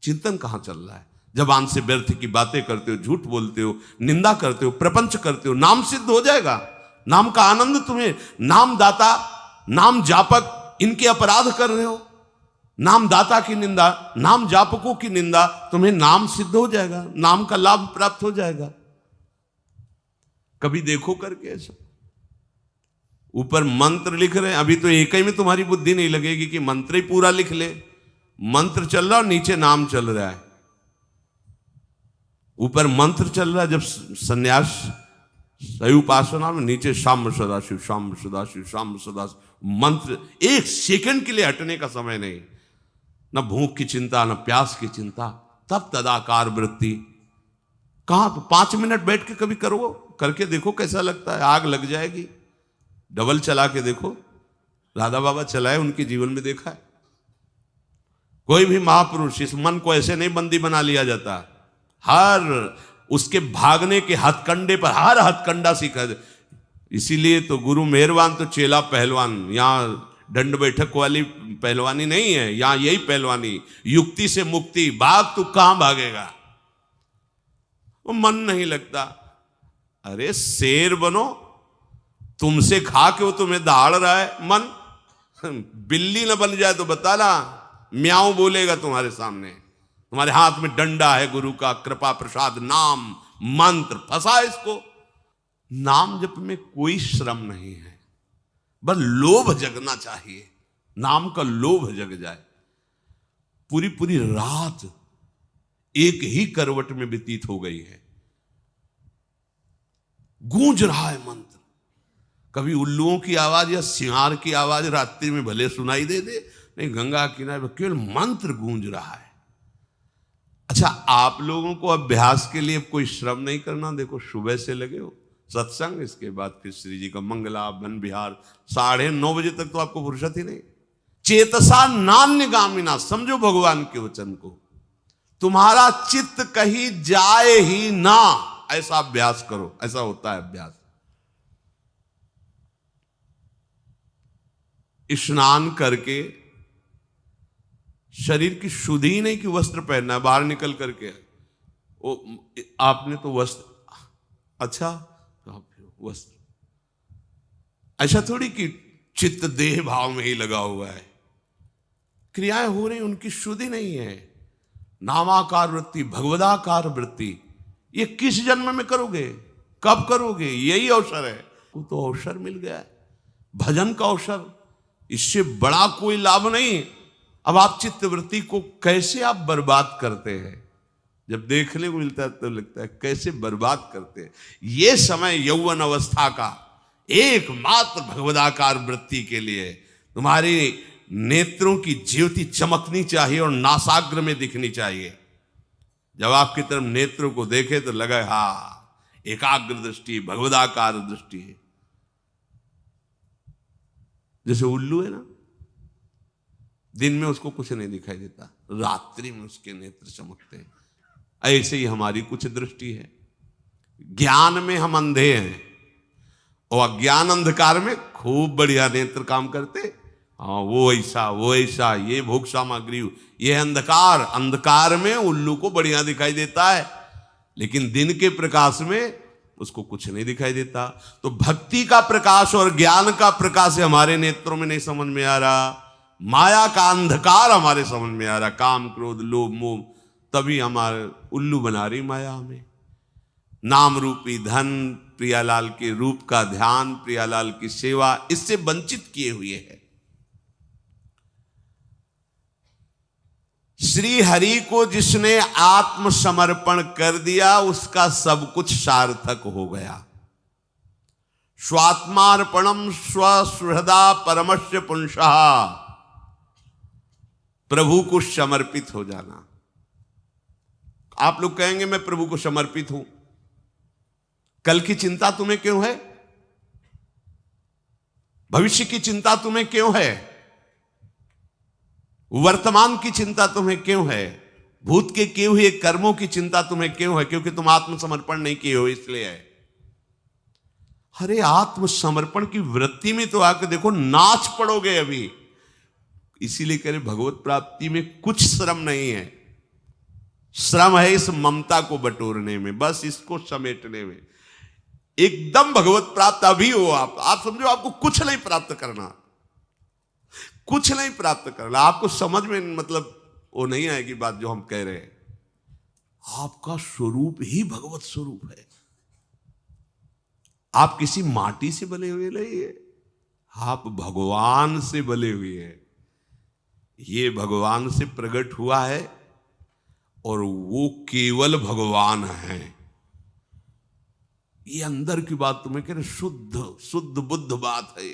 चिंतन कहां चल रहा है? जबान से व्यर्थ की बातें करते हो, झूठ बोलते हो, निंदा करते हो, प्रपंच करते हो, नाम सिद्ध हो जाएगा। नाम का आनंद तुम्हें, नाम दाता, नाम जापक, इनके अपराध कर रहे हो। नाम दाता की निंदा, नाम जापकों की निंदा, तुम्हें नाम सिद्ध हो जाएगा, नाम का लाभ प्राप्त हो जाएगा। कभी देखो करके ऐसा। ऊपर मंत्र लिख रहे हैं, अभी तो एक ही में तुम्हारी बुद्धि नहीं लगेगी कि मंत्र ही पूरा लिख ले। मंत्र चल रहा और नीचे नाम चल रहा है। ऊपर मंत्र चल रहा है जब संन्यास सही उपासना में, नीचे शाम सदाशिव, शाम सदाशिव, शाम सदाशिव। मंत्र एक सेकंड के लिए हटने का समय नहीं, न भूख की चिंता, न प्यास की चिंता। तब तदाकार वृत्ति। कहां? तो 5 मिनट बैठ के कभी करो, करके देखो कैसा लगता है। आग लग जाएगी। डबल चला के देखो, राधा बाबा चलाए, उनके जीवन में देखा है। कोई भी महापुरुष, इस मन को ऐसे नहीं बंदी बना लिया जाता। हर उसके भागने के हथकंडे पर हर हथकंडा सीखा। इसीलिए तो गुरु मेहरबान तो चेला पहलवान। यहां दंड बैठक वाली पहलवानी नहीं है, यहां यही पहलवानी, युक्ति से मुक्ति। भाग तू कहां भागेगा? वो मन नहीं लगता। अरे शेर बनो, तुमसे खा के वो तुम्हें दहाड़ रहा है। मन बिल्ली न बन जाए तो बताना, म्याऊं बोलेगा तुम्हारे सामने। तुम्हारे हाथ में डंडा है गुरु का, कृपा प्रसाद नाम मंत्र, फंसा इसको। नाम जप में कोई श्रम नहीं है, बस लोभ जगना चाहिए। नाम का लोभ जग जाए। पूरी पूरी रात एक ही करवट में व्यतीत हो गई है। गूंज रहा है मंत्र। कभी उल्लुओं की आवाज या सिंहार की आवाज रात्रि में भले सुनाई दे, नहीं, गंगा किनारे केवल मंत्र गूंज रहा है। अच्छा, आप लोगों को अभ्यास के लिए कोई श्रम नहीं करना। देखो, सुबह से लगे हो सत्संग, इसके बाद फिर श्री जी का मंगला वन विहार, 9:30 बजे तक तो आपको फुर्सत ही नहीं। चेतसा नान्यगामिना, समझो भगवान के वचन को। तुम्हारा चित्त कहीं जाए ही ना, ऐसा अभ्यास करो। ऐसा होता है अभ्यास। स्नान करके शरीर की शुद्धि ही नहीं कि वस्त्र पहनना है बाहर निकल करके। वो आपने तो वस्त्र, अच्छा तो आप वस्त्र, ऐसा थोड़ी कि चित्त देह भाव में ही लगा हुआ है, क्रियाएं हो रही, उनकी शुद्धि नहीं है। नामाकार वृत्ति, भगवदाकार वृत्ति, ये किस जन्म में करोगे, कब करोगे? यही अवसर है। वो तो अवसर मिल गया है, भजन का अवसर, इससे बड़ा कोई लाभ नहीं। अब आप चित्त वृत्ति को कैसे आप बर्बाद करते हैं, जब देखने को मिलता है तो लगता है कैसे बर्बाद करते हैं। ये समय यौवन अवस्था का एकमात्र भगवदाकार वृत्ति के लिए तुम्हारी नेत्रों की ज्योति चमकनी चाहिए और नासाग्र में दिखनी चाहिए। जब आपकी तरफ नेत्रों को देखे तो लगे हाँ एकाग्र दृष्टि, भगवदाकार दृष्टि है। जैसे उल्लू है ना, दिन में उसको कुछ नहीं दिखाई देता, रात्रि में उसके नेत्र चमकते हैं। ऐसे ही हमारी कुछ दृष्टि है। ज्ञान में हम अंधे हैं और अज्ञान अंधकार में खूब बढ़िया नेत्र काम करते। हाँ वो ऐसा, ये भोग सामग्री, ये अंधकार, अंधकार में उल्लू को बढ़िया दिखाई देता है, लेकिन दिन के प्रकाश में उसको कुछ नहीं दिखाई देता। तो भक्ति का प्रकाश और ज्ञान का प्रकाश हमारे नेत्रों में नहीं समझ में आ रहा, माया का अंधकार हमारे समझ में आ रहा, काम क्रोध लोभ मोह, तभी हमारे उल्लू बना रही माया हमें। नाम रूपी धन, प्रियालाल के रूप का ध्यान, प्रियालाल की सेवा, इससे वंचित किए हुए है। श्री हरि को जिसने आत्मसमर्पण कर दिया उसका सब कुछ सार्थक हो गया। स्वात्मार्पणम स्वसुहृदा परमस्य पुंसः, प्रभु को समर्पित हो जाना। आप लोग कहेंगे मैं प्रभु को समर्पित हूं, कल की चिंता तुम्हें क्यों है, भविष्य की चिंता तुम्हें क्यों है, वर्तमान की चिंता तुम्हें क्यों है, भूत के किए हुए कर्मों की चिंता तुम्हें क्यों है? क्योंकि तुम आत्मसमर्पण नहीं किए हो इसलिए है। अरे आत्मसमर्पण की वृत्ति में तो आकर देखो, नाच पड़ोगे अभी। इसीलिए कह रहे भगवत प्राप्ति में कुछ श्रम नहीं है, श्रम है इस ममता को बटोरने में, बस इसको समेटने में। एकदम भगवत प्राप्त अभी हो आप समझो आपको कुछ नहीं प्राप्त करना, कुछ नहीं प्राप्त करना। आपको समझ में मतलब वो नहीं आएगी बात जो हम कह रहे हैं। आपका स्वरूप ही भगवत स्वरूप है। आप किसी माटी से बने हुए नहीं है, आप भगवान से बने हुए हैं। ये भगवान से प्रकट हुआ है और वो केवल भगवान है। ये अंदर की बात तुम्हें कह रहे, शुद्ध बुद्ध बात है।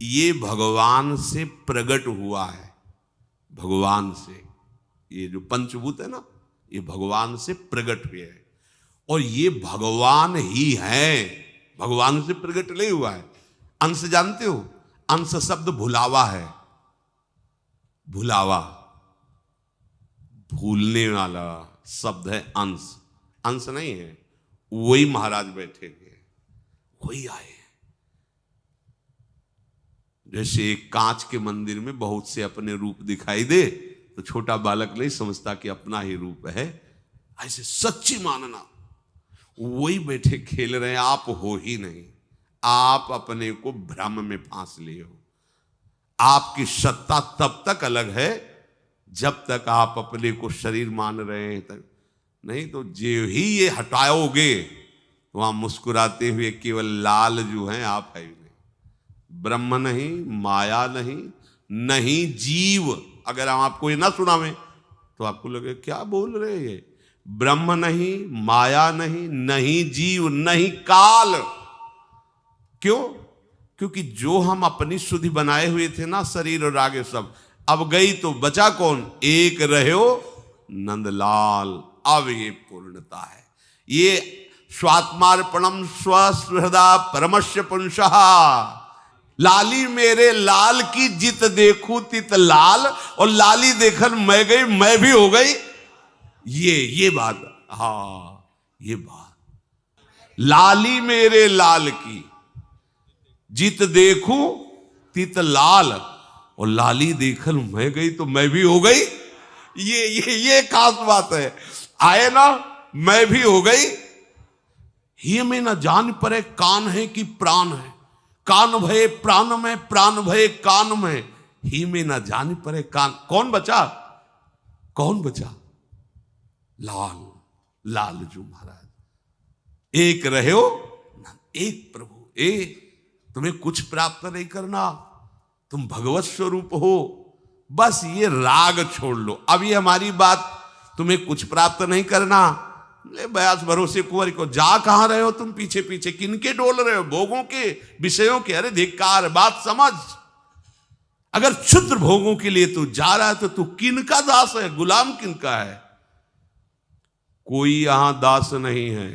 ये भगवान से प्रकट हुआ है, भगवान से। ये जो पंचभूत है ना, ये भगवान से प्रकट हुए हैं और ये भगवान ही है, भगवान से प्रकट नहीं हुआ है। अंश जानते हो, अंश शब्द भुलावा है, भुलावा, भूलने वाला शब्द है अंश, अंश नहीं है। वही महाराज बैठे हुए, वही आए। जैसे एक कांच के मंदिर में बहुत से अपने रूप दिखाई दे तो छोटा बालक नहीं समझता कि अपना ही रूप है, ऐसे सच्ची मानना। वही बैठे खेल रहे हैं, आप हो ही नहीं, आप अपने को भ्रम में फांस लिए हो। आपकी सत्ता तब तक अलग है जब तक आप अपने को शरीर मान रहे हैं तक, नहीं तो जो ही ये हटाओगे वहां मुस्कुराते हुए केवल लाल जो हैं आप है ही नहीं। ब्रह्म नहीं, माया नहीं, नहीं जीव। अगर हम आपको ये ना सुनावें तो आपको लगे क्या बोल रहे हैं ये। ब्रह्म नहीं, माया नहीं, नहीं जीव, नहीं काल। क्यों? क्योंकि जो हम अपनी शुद्धि बनाए हुए थे ना, शरीर और आगे सब, अब गई तो बचा कौन? एक रहो नंदलाल। अब ये पूर्णता है। ये स्वात्मार्पणम स्वसुहृदा परमस्य पुंसः। लाली मेरे लाल की जित देखूं तित लाल, और लाली देखन मैं गई मैं भी हो गई। ये बात, हाँ ये बात, लाली मेरे लाल की जित देखूं तित लाल, और लाली देखल मैं गई तो मैं भी हो गई। ये खास बात है। आए ना, मैं भी हो गई। ही में न जान परे कान है कि प्राण है, कान भये प्राण में, प्राण भये कान में, ही में न जान परे कान। कौन बचा? कौन बचा? लालजू महाराज। एक रहे हो, एक प्रभु। तुम्हें कुछ प्राप्त नहीं करना, तुम भगवत स्वरूप हो, बस ये राग छोड़ लो। अब ये हमारी बात, तुम्हें कुछ प्राप्त नहीं करना, ले बयास भरोसे कुंवर को। जा कहां रहे हो तुम? पीछे पीछे किनके डोल रहे हो? भोगों के, विषयों के। अरे धिक्कार, बात समझ। अगर क्षुद्र भोगों के लिए तू जा रहा है तो तू किनका दास है? गुलाम किनका है? कोई यहां दास नहीं है,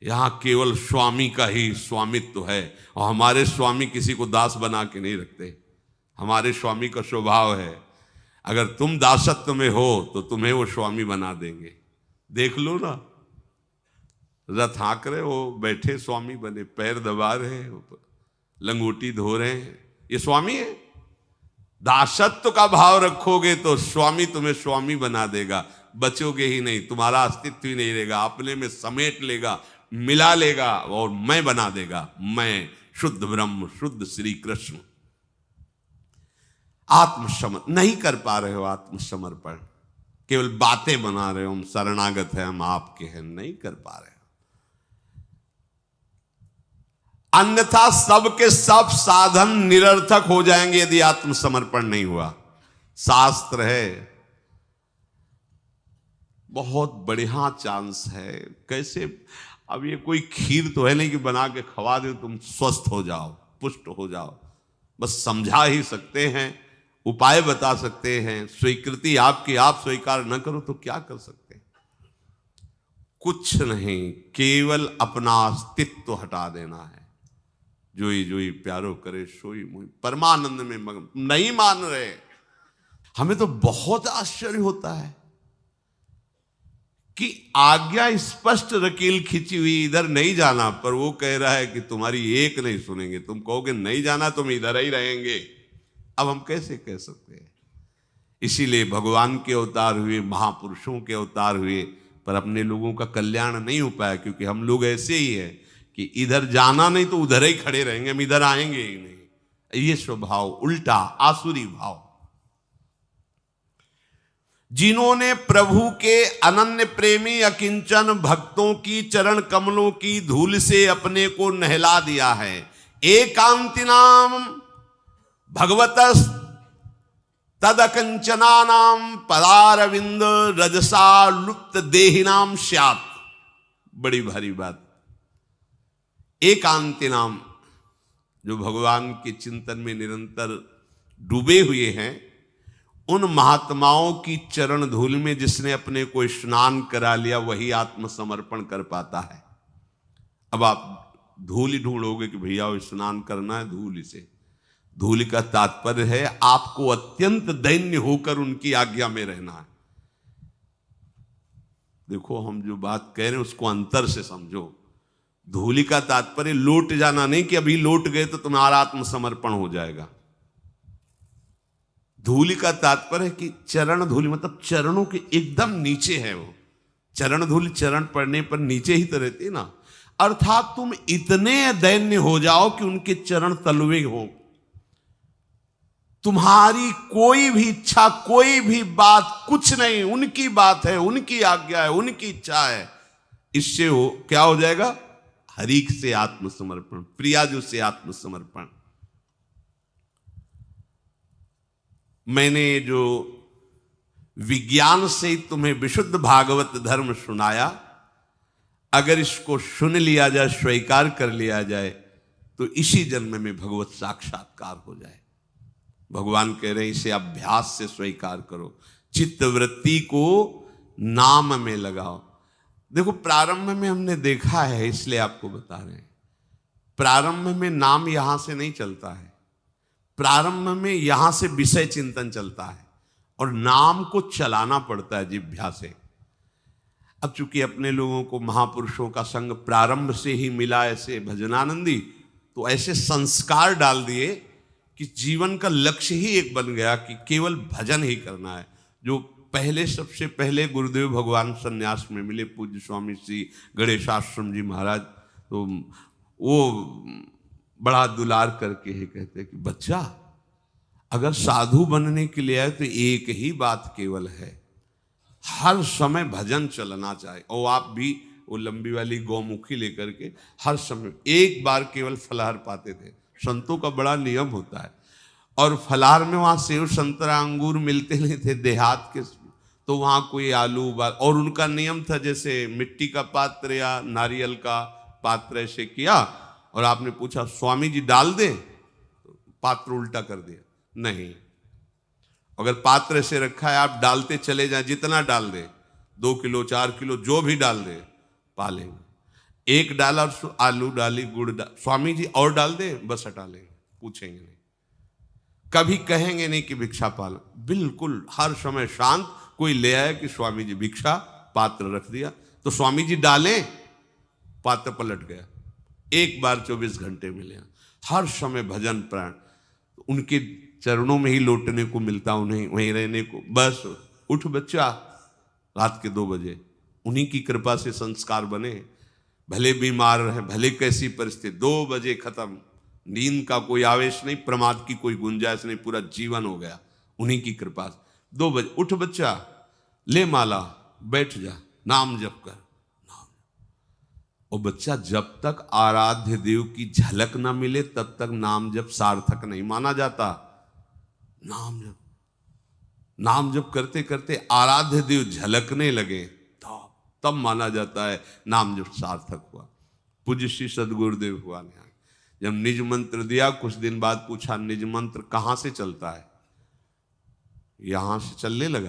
यहां केवल स्वामी का ही स्वामित्व है। और हमारे स्वामी किसी को दास बना के नहीं रखते। हमारे स्वामी का स्वभाव है, अगर तुम दासत्व में हो तो तुम्हें वो स्वामी बना देंगे। देख लो ना, रथ हाँक रहे हो, बैठे स्वामी बने, पैर दबा रहे हैं, लंगोटी धो रहे हैं, ये स्वामी है। दासत्व का भाव रखोगे तो स्वामी तुम्हें स्वामी बना देगा। बचोगे ही नहीं, तुम्हारा अस्तित्व ही नहीं रहेगा, अपने में समेट लेगा, मिला लेगा और मैं बना देगा। मैं शुद्ध ब्रह्म, शुद्ध श्री कृष्ण। आत्मसमर्पण नहीं कर पा रहे हो, आत्मसमर्पण केवल बातें बना रहे हो, हम शरणागत हैं, हम आपके हैं, नहीं कर पा रहे हो। अन्यथा सब के सब साधन निरर्थक हो जाएंगे यदि आत्मसमर्पण नहीं हुआ। शास्त्र है, बहुत बढ़िया चांस है। कैसे? अब ये कोई खीर तो है नहीं कि बना के खवा दे तुम स्वस्थ हो जाओ, पुष्ट हो जाओ। बस समझा ही सकते हैं, उपाय बता सकते हैं। स्वीकृति आपकी, आप स्वीकार न करो तो क्या कर सकते हैं? कुछ नहीं, केवल अपना अस्तित्व हटा देना है। जोई जोई प्यारो करे सोई मोई, परमानंद में मगन। नहीं मान रहे। हमें तो बहुत आश्चर्य होता है कि आज्ञा स्पष्ट रकील खिंची हुई, इधर नहीं जाना, पर वो कह रहा है कि तुम्हारी एक नहीं सुनेंगे। तुम कहोगे नहीं जाना, तुम इधर ही रहेंगे। अब हम कैसे कह सकते हैं? इसीलिए भगवान के अवतार हुए, महापुरुषों के अवतार हुए, पर अपने लोगों का कल्याण नहीं हो पाया। क्योंकि हम लोग ऐसे ही है कि इधर जाना नहीं तो उधर ही खड़े रहेंगे, हम इधर आएंगे ही नहीं। ये स्वभाव उल्टा, आसुरी भाव। जिन्होंने प्रभु के अनन्य प्रेमी अकिंचन भक्तों की चरण कमलों की धूल से अपने को नहला दिया है। एकांतिनाम भगवतस् तदकंचनानाम पदारविंद रजसा लुप्त देहिनाम स्यात्। बड़ी भारी बात। एकांतिनाम, जो भगवान के चिंतन में निरंतर डूबे हुए हैं, उन महात्माओं की चरण धूल में जिसने अपने को स्नान करा लिया, वही आत्मसमर्पण कर पाता है। अब आप धूल ही ढूंढोगे कि भैया वो स्नान करना है धूल से। धूल का तात्पर्य है आपको अत्यंत दैन्य होकर उनकी आज्ञा में रहना है। देखो, हम जो बात कह रहे हैं उसको अंतर से समझो। धूल का तात्पर्य लौट जाना नहीं कि अभी लौट गए तो तुम्हारा आत्मसमर्पण हो जाएगा। धूल का तात्पर्य है कि चरण धूल, मतलब चरणों के एकदम नीचे है वो। चरण धूल चरण पड़ने पर नीचे ही तो रहती है ना। अर्थात तुम इतने दैन्य हो जाओ कि उनके चरण तलवे हो। तुम्हारी कोई भी इच्छा, कोई भी बात, कुछ नहीं, उनकी बात है, उनकी आज्ञा है, उनकी इच्छा है। इससे हो क्या हो जाएगा? हरीक से आत्मसमर्पण, प्रियाजू से आत्मसमर्पण। मैंने जो विज्ञान से तुम्हें विशुद्ध भागवत धर्म सुनाया, अगर इसको सुन लिया जाए, स्वीकार कर लिया जाए, तो इसी जन्म में भगवत साक्षात्कार हो जाए। भगवान कह रहे हैं इसे अभ्यास से स्वीकार करो, चित्तवृत्ति को नाम में लगाओ। देखो, प्रारंभ में हमने देखा है, इसलिए आपको बता रहे हैं, प्रारंभ में नाम यहां से नहीं चलता है। प्रारंभ में यहां से विषय चिंतन चलता है और नाम को चलाना पड़ता है जिह्वा से। अब चूंकि अपने लोगों को महापुरुषों का संग प्रारंभ से ही मिला, ऐसे भजनानंदी, तो ऐसे संस्कार डाल दिए कि जीवन का लक्ष्य ही एक बन गया कि केवल भजन ही करना है। जो पहले सबसे पहले गुरुदेव भगवान संन्यास में मिले पूज्य स्वामी श्री गणेशाश्रम जी महाराज, तो वो बड़ा दुलार करके ही कहते कि बच्चा अगर साधु बनने के लिए आए तो एक ही बात केवल है, हर समय भजन चलना चाहिए। और आप भी वो लंबी वाली गौमुखी लेकर के हर समय एक बार केवल फलाहार पाते थे। संतों का बड़ा नियम होता है, और फलाहार में वहाँ सेव संतरा अंगूर मिलते नहीं थे देहात के, तो वहाँ कोई आलू उबाल, और उनका नियम था जैसे मिट्टी का पात्र या नारियल का पात्र ऐसे किया, और आपने पूछा स्वामी जी डाल दें, तो पात्र उल्टा कर दिया, नहीं, अगर पात्र ऐसे रखा है आप डालते चले जाएं, जितना डाल दे 2 किलो 4 किलो जो भी डाल दे पा लेंगे। एक डाला और आलू डाली गुड़ स्वामी जी और डाल दे, बस हटा लेंगे, पूछेंगे नहीं, कभी कहेंगे नहीं कि भिक्षा पालो, बिल्कुल हर समय शांत। कोई ले आया कि स्वामी जी भिक्षा, पात्र रख दिया, तो स्वामी जी डालें, पात्र पलट गया, एक बार 24 घंटे मिले। हर समय भजन प्राण, उनके चरणों में ही लौटने को मिलता, उन्हें वहीं रहने को। बस उठ बच्चा, रात के 2 बजे, उन्हीं की कृपा से संस्कार बने, भले बीमार रहे, भले कैसी परिस्थिति, 2 बजे खत्म, नींद का कोई आवेश नहीं, प्रमाद की कोई गुंजाइश नहीं, पूरा जीवन हो गया उन्हीं की कृपा से। 2 बजे उठ बच्चा, ले माला, बैठ जा, नाम जप कर, नाम। और बच्चा जब तक आराध्य देव की झलक ना मिले तब तक नाम जप सार्थक नहीं माना जाता। नाम जप करते करते आराध्य देव झलकने लगे तब माना जाता है नाम जप सार्थक हुआ। पूज्य श्री सदगुरुदेव हुआ ने जब निज मंत्र दिया, कुछ दिन बाद पूछा निज मंत्र कहाँ से चलता है, यहां से चलने लगा।